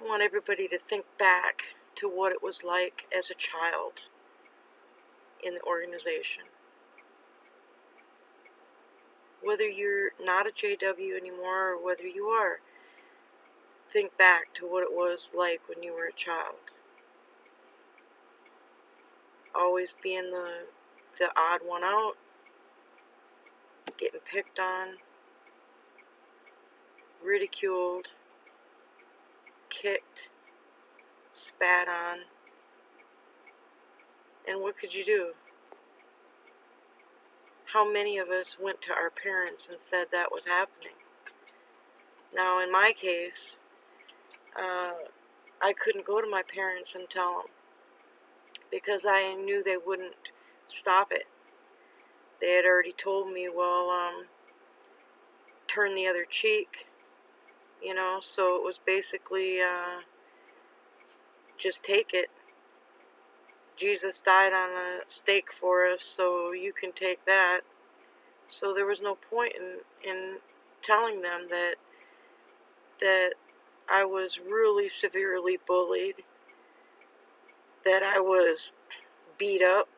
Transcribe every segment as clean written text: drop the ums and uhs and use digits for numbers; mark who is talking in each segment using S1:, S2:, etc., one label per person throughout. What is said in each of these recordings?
S1: I want everybody to think back to what it was like as a child in the organization. Whether you're not a JW anymore or whether you are, think back to what it was like when you were a child. Always being the odd one out, getting picked on, ridiculed, kicked, spat on. And what could you do? How many of us went to our parents and said that was happening? Now, in my case, I couldn't go to my parents and tell them because I knew they wouldn't stop it. They had already told me, well, turn the other cheek, so it was basically just take it. Jesus died on a stake for us, so you can take that. So there was no point in telling them that I was really severely bullied, that I was beat up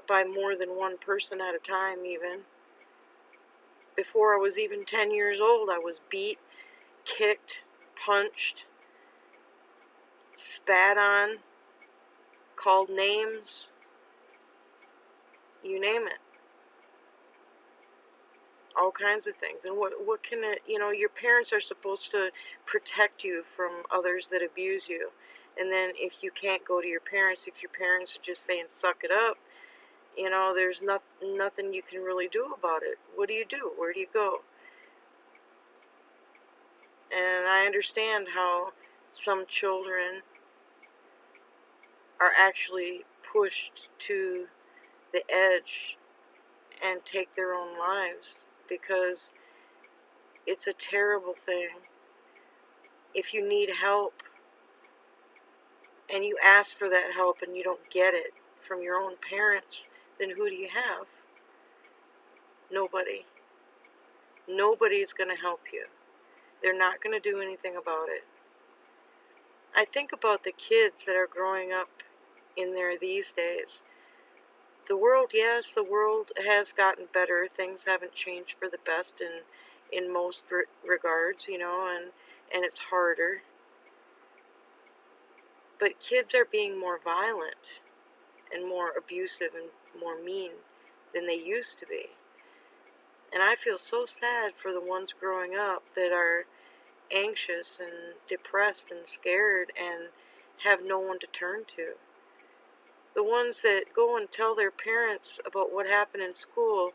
S1: by more than one person at a time even. Before I was even 10 years old, I was beat, kicked, punched, spat on, called names, you name it. All kinds of things. And what can it, your parents are supposed to protect you from others that abuse you. And then if you can't go to your parents, if your parents are just saying suck it up, there's nothing you can really do about it. What do? Where do you go? And I understand how some children are actually pushed to the edge and take their own lives, because it's a terrible thing. If you need help and you ask for that help and you don't get it from your own parents, then who do you have? Nobody. Nobody's going to help you. They're not going to do anything about it. I think about the kids that are growing up in there these days. The world has gotten better. Things haven't changed for the best in most regards, and it's harder. But kids are being more violent and more abusive and more mean than they used to be. And I feel so sad for the ones growing up that are anxious and depressed and scared and have no one to turn to. The ones that go and tell their parents about what happened in school,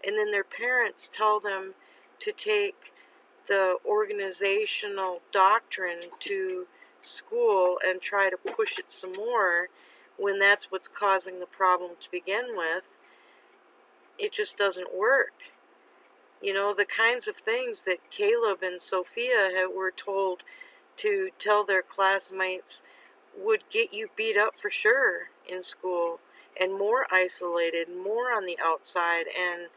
S1: and then their parents tell them to take the organizational doctrine to school and try to push it some more when that's what's causing the problem to begin with. It just doesn't work. The kinds of things that Caleb and Sophia were told to tell their classmates would get you beat up for sure in school, and more isolated, more on the outside. And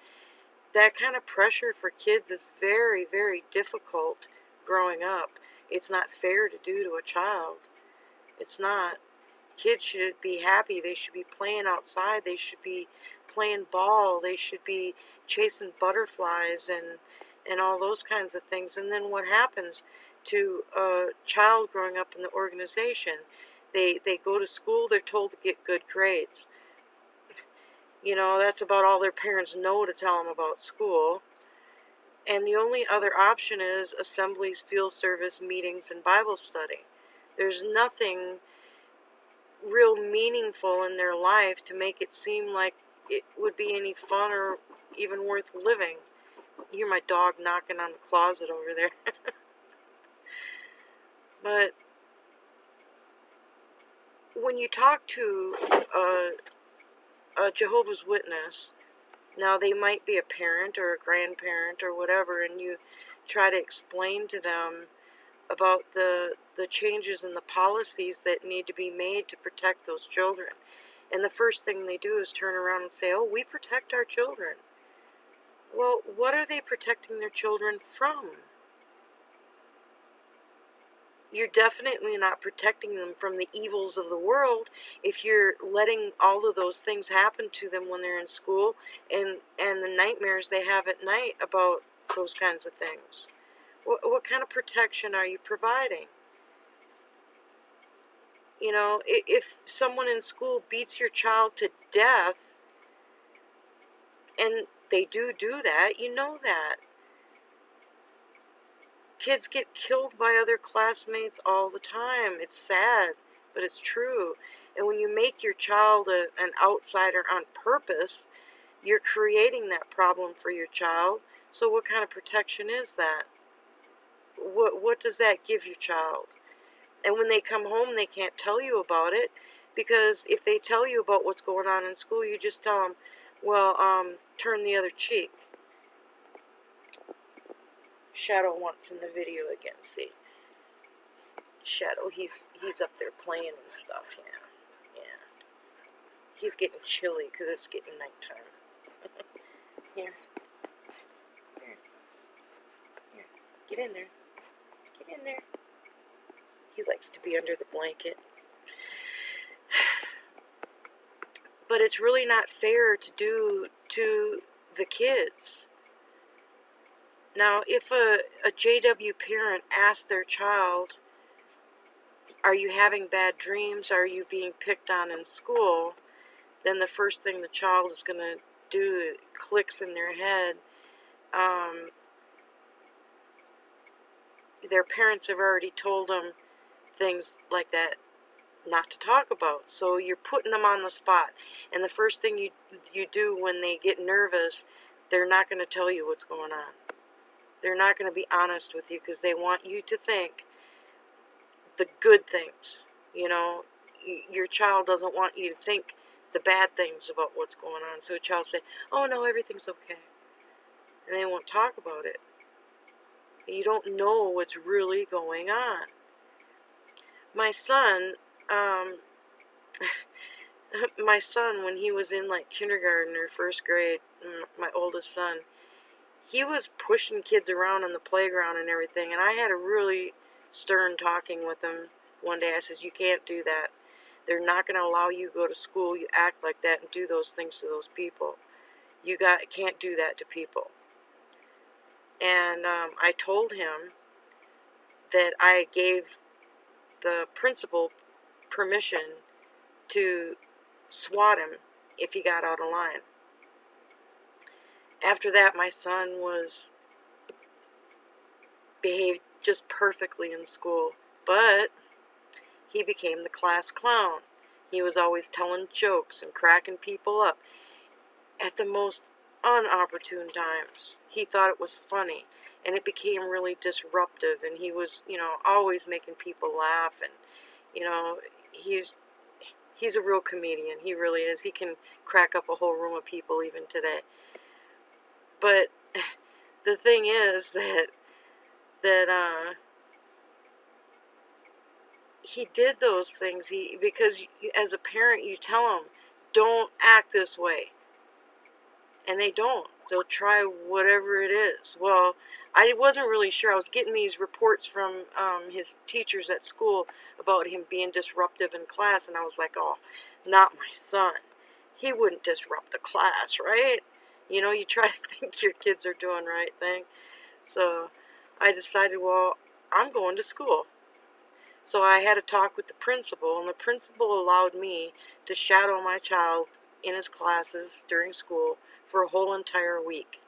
S1: that kind of pressure for kids is very, very difficult growing up. It's not fair to do to a child. It's not. Kids should be happy. They should be playing outside. They should be playing ball. They should be chasing butterflies and all those kinds of things. And then what happens to a child growing up in the organization? They go to school, they're told to get good grades. That's about all their parents know to tell them about school. And the only other option is assemblies, field service, meetings, and Bible study. There's nothing real meaningful in their life to make it seem like it would be any fun or even worth living. You hear my dog knocking on the closet over there. But when you talk to a Jehovah's Witness, now they might be a parent or a grandparent or whatever, and you try to explain to them about the changes in the policies that need to be made to protect those children. And the first thing they do is turn around and say, oh, we protect our children. Well, what are they protecting their children from? you're definitely not protecting them from the evils of the world if you're letting all of those things happen to them when they're in school, and the nightmares they have at night about those kinds of things. What kind of protection are you providing? You know, if someone in school beats your child to death, and they do that, you know that. Kids get killed by other classmates all the time. It's sad, but it's true. And when you make your child an outsider on purpose, you're creating that problem for your child. So what kind of protection is that? What does that give your child? And when they come home, they can't tell you about it, because if they tell you about what's going on in school, you just tell them, well, turn the other cheek. Shadow wants in the video again, see? Shadow, he's up there playing and stuff, yeah. He's getting chilly because it's getting nighttime. Here. Get in there. Get in there. He likes to be under the blanket. But it's really not fair to do to the kids. Now, if a JW parent asks their child, are you having bad dreams? Are you being picked on in school? Then the first thing the child is going to do, clicks in their head. Their parents have already told them things like that not to talk about. So you're putting them on the spot. And the first thing you do when they get nervous, they're not going to tell you what's going on. They're not going to be honest with you because they want you to think the good things. You know, your child doesn't want you to think the bad things about what's going on. So a child say, oh no, everything's okay. And they won't talk about it. You don't know what's really going on. My son, when he was in like kindergarten or first grade, my oldest son, he was pushing kids around on the playground and everything, and I had a really stern talking with him one day. I says, you can't do that. They're not going to allow you to go to school. You act like that and do those things to those people. You can't do that to people. And I told him that I gave the principal permission to swat him if he got out of line. After that, my son behaved just perfectly in school, but he became the class clown. He was always telling jokes and cracking people up at the most unopportune times. He thought it was funny, and it became really disruptive, and he was, always making people laugh, and, he's a real comedian. He really is. He can crack up a whole room of people even today. But the thing is that he did those things because as a parent you tell them, don't act this way, and they don't. They'll try whatever it is. Well, I wasn't really sure. I was getting these reports from his teachers at school about him being disruptive in class, and I was like, oh, not my son. He wouldn't disrupt the class, right? You try to think your kids are doing the right thing. So I decided, well, I'm going to school. So I had a talk with the principal, and the principal allowed me to shadow my child in his classes during school for a whole entire week.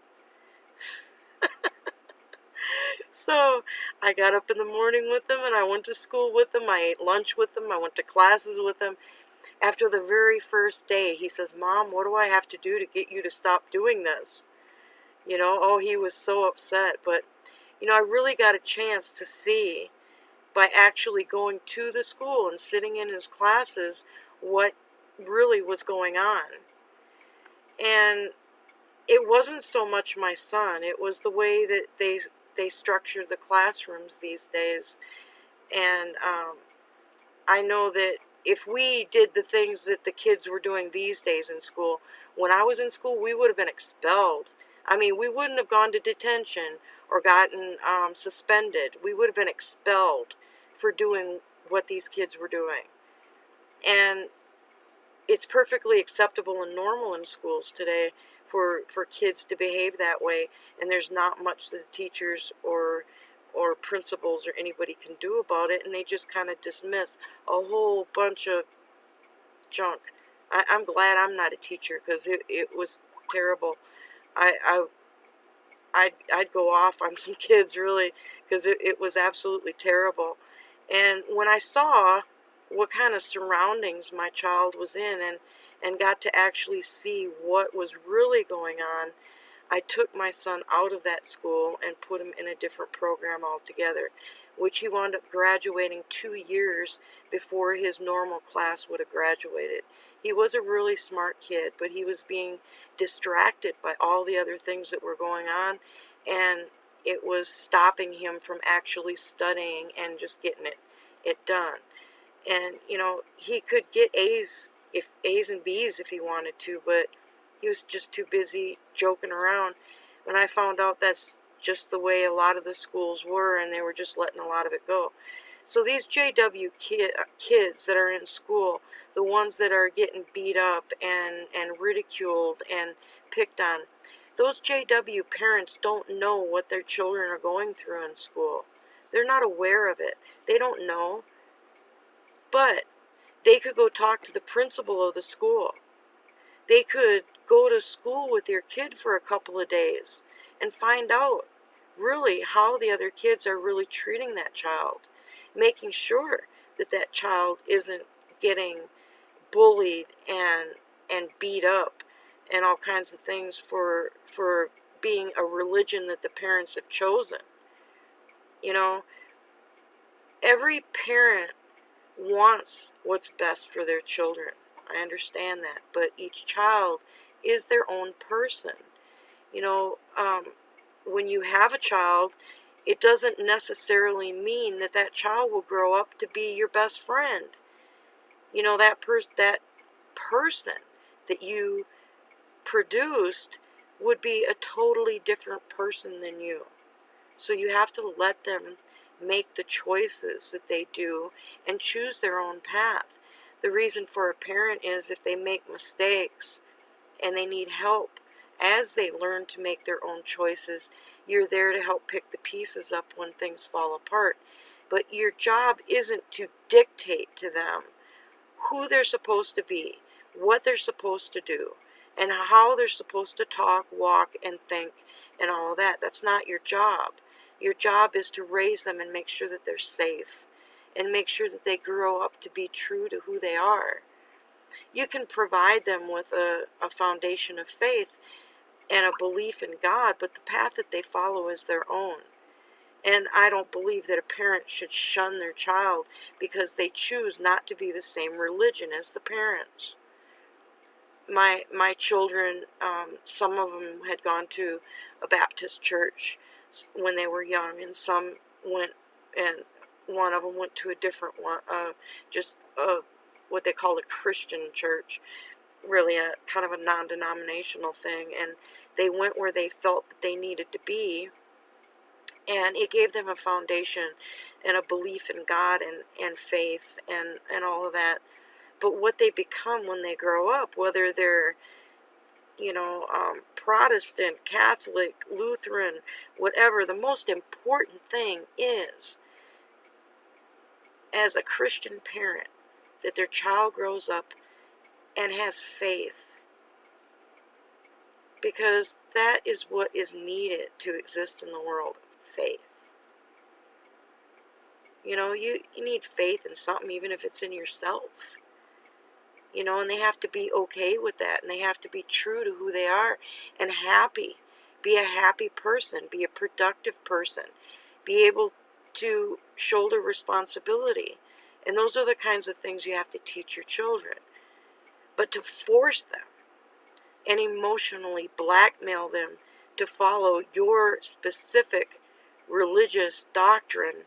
S1: So I got up in the morning with him, and I went to school with him. I ate lunch with him. I went to classes with him. After the very first day, he says, Mom, what do I have to do to get you to stop doing this? He was so upset. But, I really got a chance to see, by actually going to the school and sitting in his classes, what really was going on. And it wasn't so much my son. It was the way that they structure the classrooms these days. And I know that if we did the things that the kids were doing these days in school, when I was in school, we would have been expelled. I mean, we wouldn't have gone to detention or gotten suspended. We would have been expelled for doing what these kids were doing. And it's perfectly acceptable and normal in schools today for kids to behave that way, and there's not much that the teachers or principals or anybody can do about it, and they just kind of dismiss a whole bunch of junk. I'm glad I'm not a teacher, because it was terrible. I'd go off on some kids, really, because it was absolutely terrible. And when I saw what kind of surroundings my child was in, and got to actually see what was really going on, I took my son out of that school and put him in a different program altogether, which he wound up graduating 2 years before his normal class would have graduated. He was a really smart kid, but he was being distracted by all the other things that were going on, and it was stopping him from actually studying and just getting it done. And he could get A's and B's if he wanted to, but he was just too busy joking around. When I found out that's just the way a lot of the schools were, and they were just letting a lot of it go. So these JW kids that are in school, the ones that are getting beat up and ridiculed and picked on, those JW parents don't know what their children are going through in school. They're not aware of it. They don't know. But they could go talk to the principal of the school. They could go to school with their kid for a couple of days and find out really how the other kids are really treating that child, making sure that that child isn't getting bullied and beat up and all kinds of things for being a religion that the parents have chosen. Every parent wants what's best for their children. I understand that, but each child is their own person. When you have a child, it doesn't necessarily mean that that child will grow up to be your best friend. That person that you produced would be a totally different person than you. So you have to let them make the choices that they do and choose their own path. The reason for a parent is if they make mistakes and they need help as they learn to make their own choices, you're there to help pick the pieces up when things fall apart. But your job isn't to dictate to them who they're supposed to be, what they're supposed to do, and how they're supposed to talk, walk, and think, and all of that. That's not your job. Your job is to raise them and make sure that they're safe, and make sure that they grow up to be true to who they are. You can provide them with a foundation of faith and a belief in God, but the path that they follow is their own. And I don't believe that a parent should shun their child because they choose not to be the same religion as the parents. My children, some of them had gone to a Baptist church when they were young, and some went, and one of them went to a different one, what they call a Christian church, really a kind of a non-denominational thing, and they went where they felt that they needed to be, and it gave them a foundation and a belief in God and faith and all of that. But what they become when they grow up, whether they're Protestant, Catholic, Lutheran, whatever, the most important thing is, as a Christian parent, that their child grows up and has faith, because that is what is needed to exist in the world. Faith. You need faith in something, even if it's in yourself. And they have to be okay with that, and they have to be true to who they are and happy. Be a happy person, be a productive person, be able to shoulder responsibility. And those are the kinds of things you have to teach your children. But to force them and emotionally blackmail them to follow your specific religious doctrine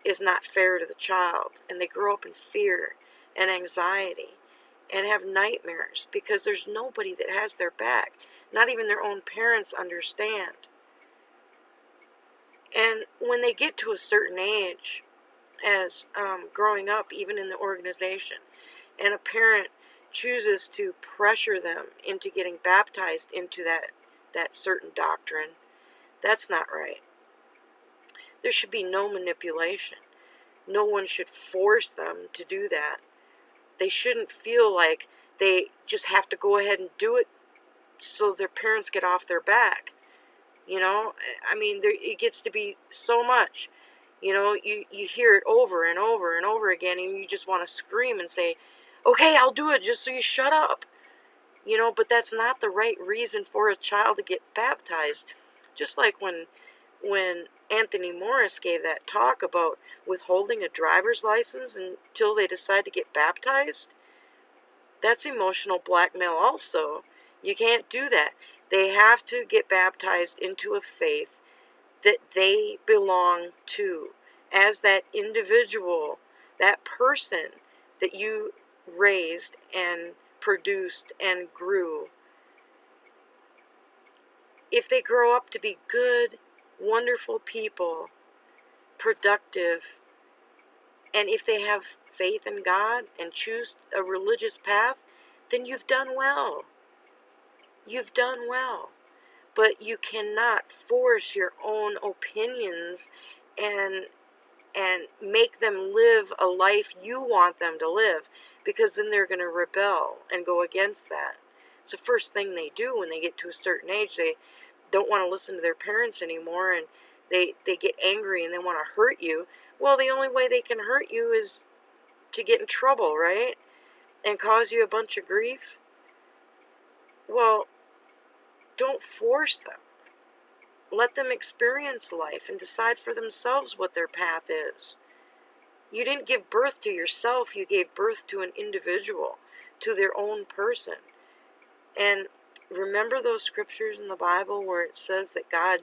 S1: is not fair to the child. And they grow up in fear and anxiety and have nightmares because there's nobody that has their back. Not even their own parents understand. And when they get to a certain age, growing up, even in the organization, and a parent chooses to pressure them into getting baptized into that certain doctrine, that's not right. There should be no manipulation. No one should force them to do that. They shouldn't feel like they just have to go ahead and do it so their parents get off their back. I mean, it gets to be so much. You hear it over and over and over again, and you just want to scream and say, okay, I'll do it just so you shut up. But that's not the right reason for a child to get baptized. Just like when Anthony Morris gave that talk about withholding a driver's license until they decide to get baptized, that's emotional blackmail also. You can't do that. They have to get baptized into a faith that they belong to as that individual, that person that you raised and produced and grew. If they grow up to be good, wonderful people, productive, and if they have faith in God and choose a religious path, then you've done well. You've done well. But you cannot force your own opinions and make them live a life you want them to live, because then they're going to rebel and go against that. It's the first thing they do when they get to a certain age. They don't want to listen to their parents anymore, and they get angry and they want to hurt you. Well, the only way they can hurt you is to get in trouble, right? And cause you a bunch of grief. Well, don't force them. Let them experience life and decide for themselves what their path is. You didn't give birth to yourself, you gave birth to an individual, to their own person. And remember those scriptures in the Bible where it says that God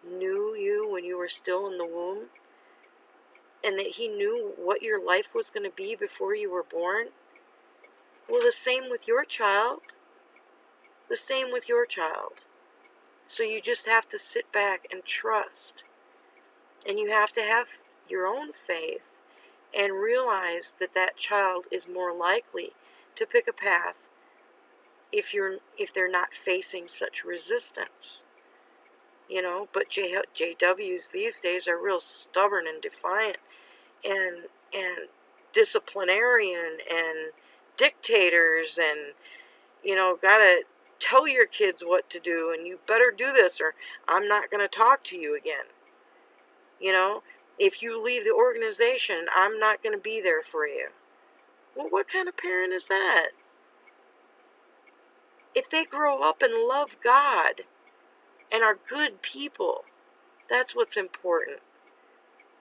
S1: knew you when you were still in the womb? And that He knew what your life was going to be before you were born? Well, the same with your child. The same with your child. So you just have to sit back and trust. And you have to have your own faith and realize that that child is more likely to pick a path if they're not facing such resistance. But JWs these days are real stubborn and defiant and disciplinarian and dictators, and gotta tell your kids what to do, and you better do this or I'm not going to talk to you again. If you leave the organization, I'm not going to be there for you. Well, what kind of parent is that? If they grow up and love God and are good people, that's what's important.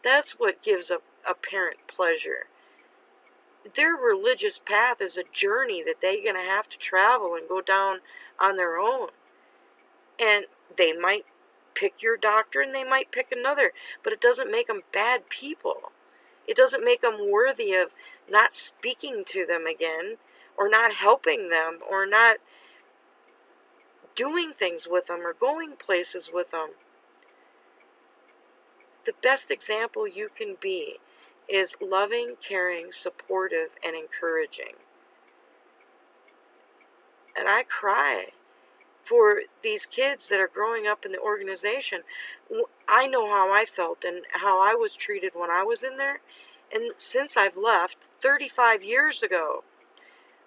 S1: That's what gives a parent pleasure. Their religious path is a journey that they're going to have to travel and go down on their own. And they might pick your doctrine, they might pick another, but it doesn't make them bad people. It doesn't make them worthy of not speaking to them again, or not helping them, or not doing things with them, or going places with them. The best example you can be is loving, caring, supportive, and encouraging. And I cry for these kids that are growing up in the organization. I know how I felt and how I was treated when I was in there. And since I've left 35 years ago,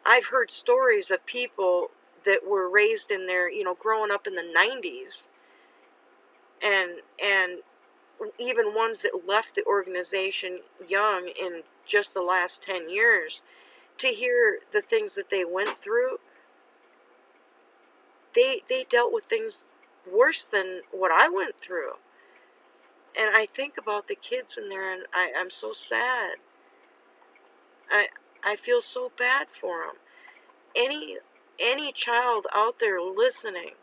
S1: I've heard stories of people that were raised in there, growing up in the 90s. And even ones that left the organization young in just the last 10 years, to hear the things that they went through. They dealt with things worse than what I went through. And I think about the kids in there, and I'm so sad. I feel so bad for them. Any child out there listening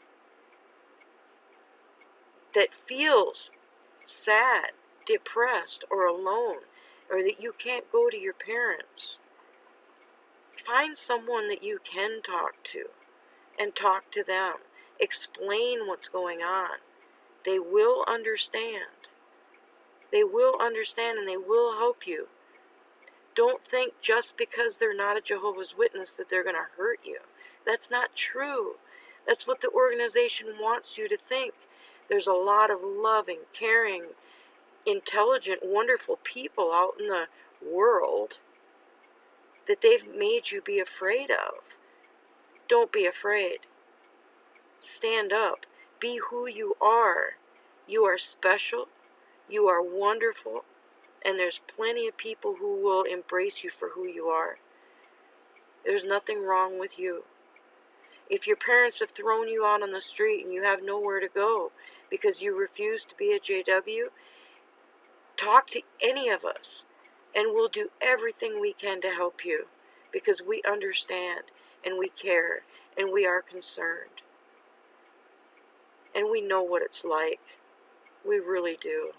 S1: that feels sad, depressed, or alone, or that you can't go to your parents, find someone that you can talk to and talk to them. Explain what's going on. They will understand. They will understand and they will help you. Don't think just because they're not a Jehovah's Witness that they're going to hurt you. That's not true. That's what the organization wants you to think. There's a lot of loving, caring, intelligent, wonderful people out in the world that they've made you be afraid of. Don't be afraid. Stand up. Be who you are. You are special. You are wonderful. And there's plenty of people who will embrace you for who you are. There's nothing wrong with you. If your parents have thrown you out on the street and you have nowhere to go because you refuse to be a JW, talk to any of us and we'll do everything we can to help you because we understand and we care and we are concerned. And we know what it's like. We really do.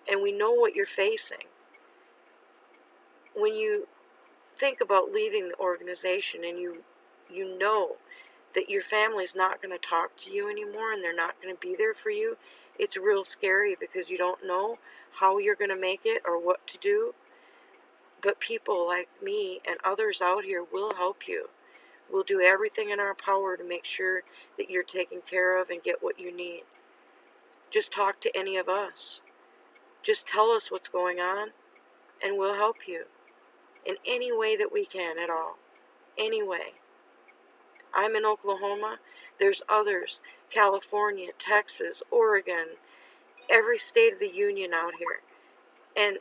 S1: And we know what you're facing. When you think about leaving the organization and you know that your family's not going to talk to you anymore and they're not going to be there for you, it's real scary because you don't know how you're going to make it or what to do. But people like me and others out here will help you. We'll do everything in our power to make sure that you're taken care of and get what you need. Just talk to any of us. Just tell us what's going on and we'll help you in any way that we can at all. Any way. I'm in Oklahoma. There's others. California, Texas, Oregon, every state of the union out here. And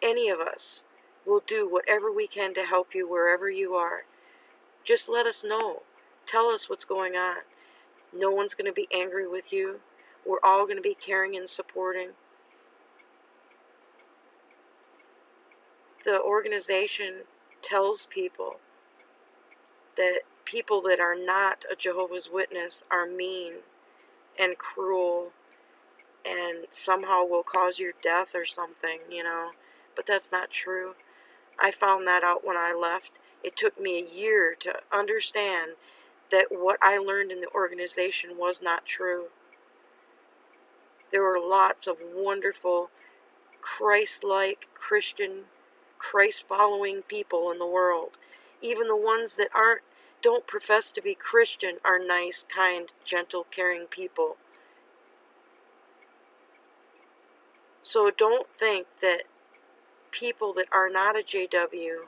S1: any of us will do whatever we can to help you wherever you are. Just let us know. Tell us what's going on. No one's going to be angry with you. We're all going to be caring and supporting. The organization tells people that people that are not a Jehovah's Witness are mean and cruel and somehow will cause your death or something, But that's not true. I found that out when I left. It took me a year to understand that what I learned in the organization was not true. There were lots of wonderful, Christ-like, Christian, Christ-following people in the world. Even the ones that don't profess to be Christian are nice, kind, gentle, caring people. So don't think that people that are not a JW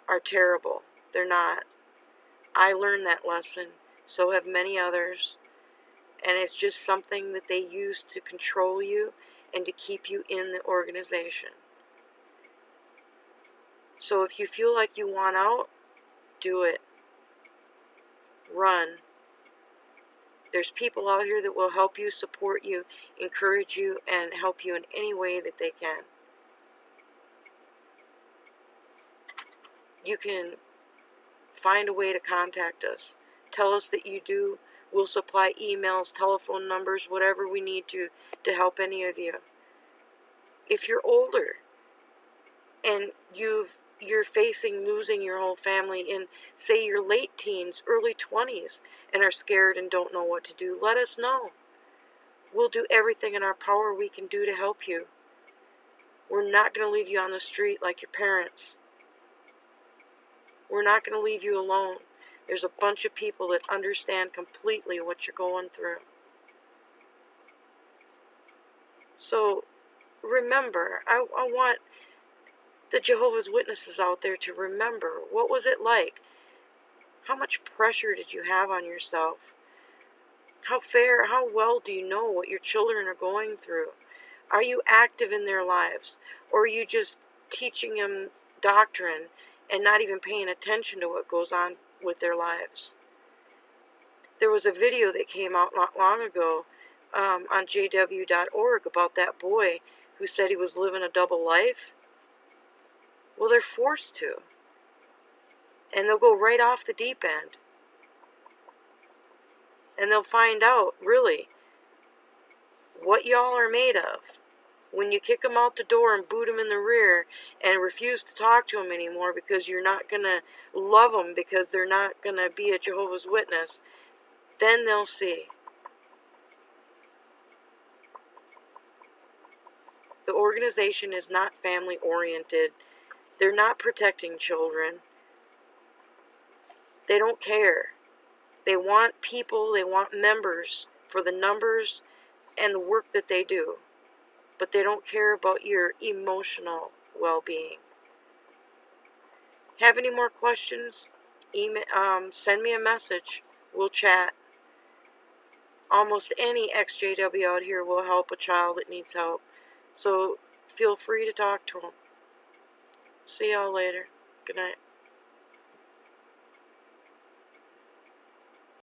S1: are terrible. They're not. I learned that lesson. So have many others. And it's just something that they use to control you and to keep you in the organization. So if you feel like you want out, do it. Run. There's people out here that will help you, support you, encourage you, and help you in any way that they can. You can find a way to contact us. Tell us that you do. We'll supply emails, telephone numbers, whatever we need to help any of you. If you're older and you're facing losing your whole family in, say, your late teens, early 20s, and are scared and don't know what to do, let us know. We'll do everything in our power we can do to help you. We're not going to leave you on the street like your parents. We're not going to leave you alone. There's a bunch of people that understand completely what you're going through. So remember, I want the Jehovah's Witnesses out there to remember, what was it like? How much pressure did you have on yourself? How well do you know what your children are going through? Are you active in their lives? Or are you just teaching them doctrine and not even paying attention to what goes on with their lives? There was a video that came out not long ago on jw.org about that boy who said he was living a double life. Well, they're forced to. And they'll go right off the deep end. And they'll find out, really, what y'all are made of. When you kick them out the door and boot them in the rear and refuse to talk to them anymore because you're not going to love them because they're not going to be a Jehovah's Witness, then they'll see. The organization is not family oriented. They're not protecting children. They don't care. They want people, they want members for the numbers and the work that they do. But they don't care about your emotional well-being. Have any more questions? Send me a message. We'll chat. Almost any XJW out here will help a child that needs help. So feel free to talk to them. See y'all later. Good night.